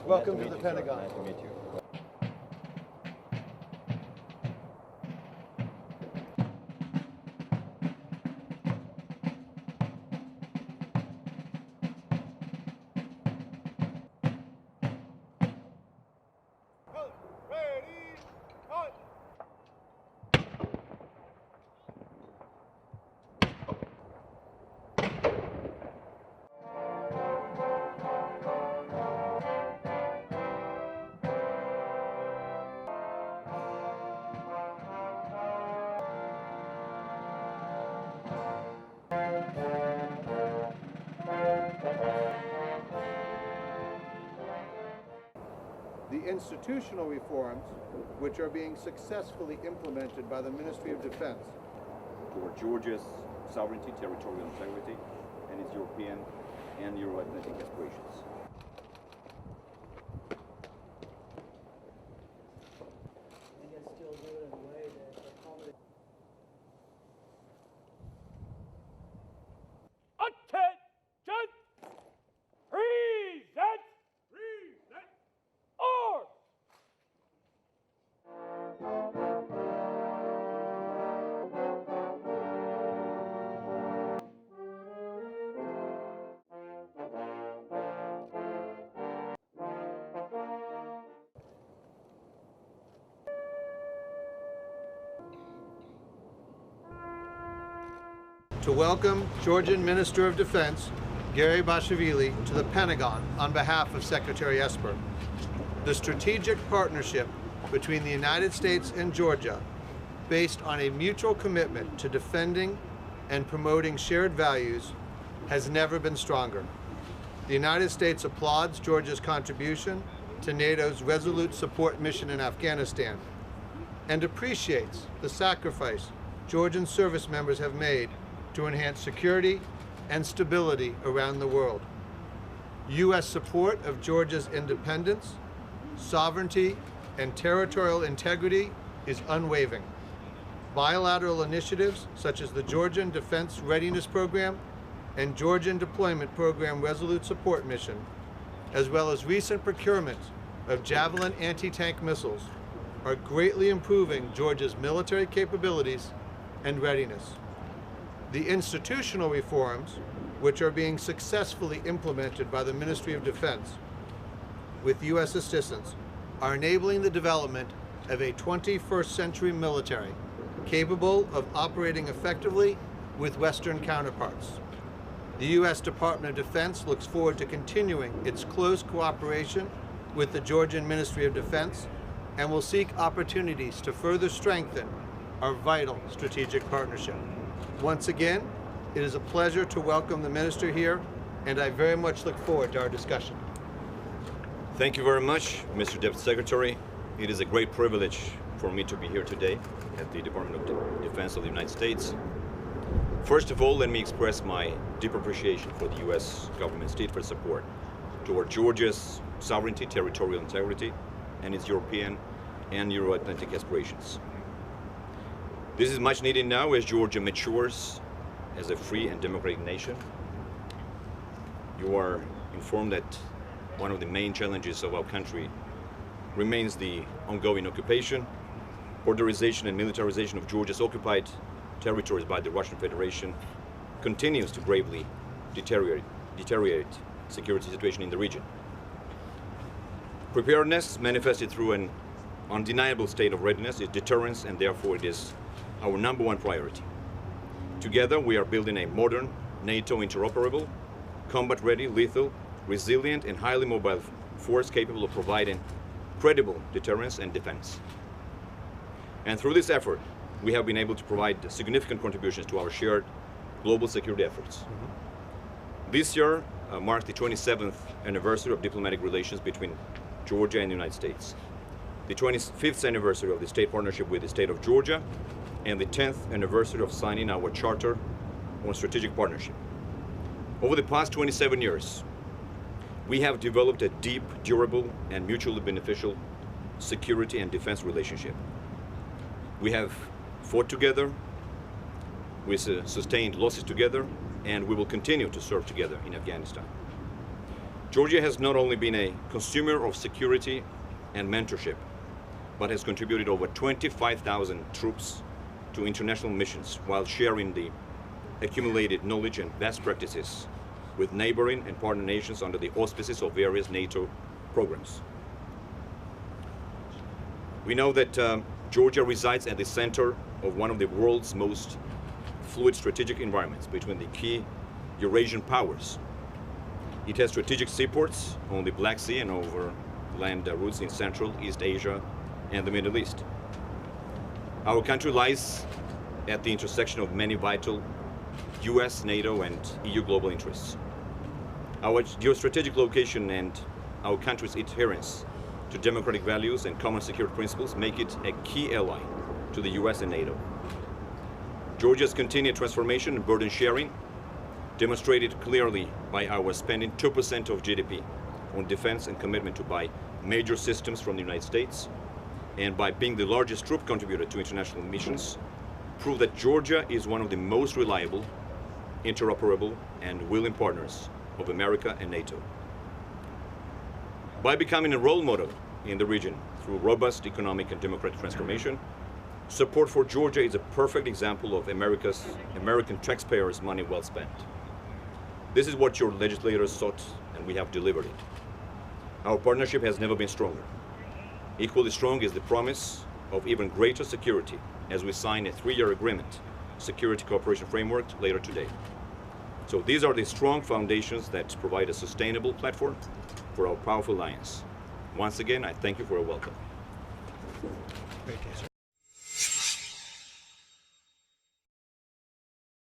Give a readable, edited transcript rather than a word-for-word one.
Welcome to the Pentagon. Nice to meet you. The institutional reforms which are being successfully implemented by the Ministry of Defense Toward Georgia's sovereignty, territorial integrity, and its European and Euro-Atlantic aspirations. to welcome Georgian Minister of Defense Garibashvili to the Pentagon on behalf of Secretary Esper. The strategic partnership between the United States and Georgia, based on a mutual commitment to defending and promoting shared values, has never been stronger. The United States applauds Georgia's contribution to NATO's resolute support mission in Afghanistan and appreciates the sacrifice Georgian service members have made to enhance security and stability around the world. U.S. support of Georgia's independence, sovereignty, and territorial integrity is unwavering. Bilateral initiatives such as the Georgian Defense Readiness Program and Georgian Deployment Program Resolute Support Mission, as well as recent procurements of Javelin anti-tank missiles, are greatly improving Georgia's military capabilities and readiness. The institutional reforms, which are being successfully implemented by the Ministry of Defense with U.S. assistance, are enabling the development of a 21st century military capable of operating effectively with Western counterparts. The U.S. Department of Defense looks forward to continuing its close cooperation with the Georgian Ministry of Defense and will seek opportunities to further strengthen our vital strategic partnership. Once again, it is a pleasure to welcome the Minister here, and I very much look forward to our discussion. Thank you very much, Mr. Deputy Secretary. It is a great privilege for me to be here today at the Department of Defense of the United States. First of all, let me express my deep appreciation for the U.S. government's steadfast support toward Georgia's sovereignty, territorial integrity, and its European and Euro-Atlantic aspirations. This is much needed now as Georgia matures as a free and democratic nation. You are informed that one of the main challenges of our country remains the ongoing occupation, borderization, and militarization of Georgia's occupied territories by the Russian Federation continues to gravely deteriorate security situation in the region. Preparedness, manifested through an undeniable state of readiness, is deterrence, and therefore it is our number one priority. Together, we are building a modern, NATO interoperable, combat-ready, lethal, resilient, and highly mobile force capable of providing credible deterrence and defense. And through this effort, we have been able to provide significant contributions to our shared global security efforts. This year marks the 27th anniversary of diplomatic relations between Georgia and the United States, the 25th anniversary of the state partnership with the state of Georgia, and the 10th anniversary of signing our Charter on Strategic Partnership. Over the past 27 years, we have developed a deep, durable, and mutually beneficial security and defense relationship. We have fought together, we sustained losses together, and we will continue to serve together in Afghanistan. Georgia has not only been a consumer of security and mentorship, but has contributed over 25,000 troops to international missions while sharing the accumulated knowledge and best practices with neighboring and partner nations under the auspices of various NATO programs. We know that Georgia resides at the center of one of the world's most fluid strategic environments between the key Eurasian powers. It has strategic seaports on the Black Sea and over land routes in Central, East Asia, and the Middle East. Our country lies at the intersection of many vital US, NATO, and EU global interests. Our geostrategic location and our country's adherence to democratic values and common security principles make it a key ally to the US and NATO. Georgia's continued transformation and burden sharing, demonstrated clearly by our spending 2% of GDP on defense and commitment to buy major systems from the United States, and by being the largest troop contributor to international missions, prove that Georgia is one of the most reliable, interoperable, and willing partners of America and NATO. By becoming a role model in the region through robust economic and democratic transformation, support for Georgia is a perfect example of American taxpayers' money well spent. This is what your legislators sought, and we have delivered it. Our partnership has never been stronger. Equally strong is the promise of even greater security as we sign a 3-year agreement, Security Cooperation Framework, later today. So these are the strong foundations that provide a sustainable platform for our powerful alliance. Once again, I thank you for your welcome. Great answer.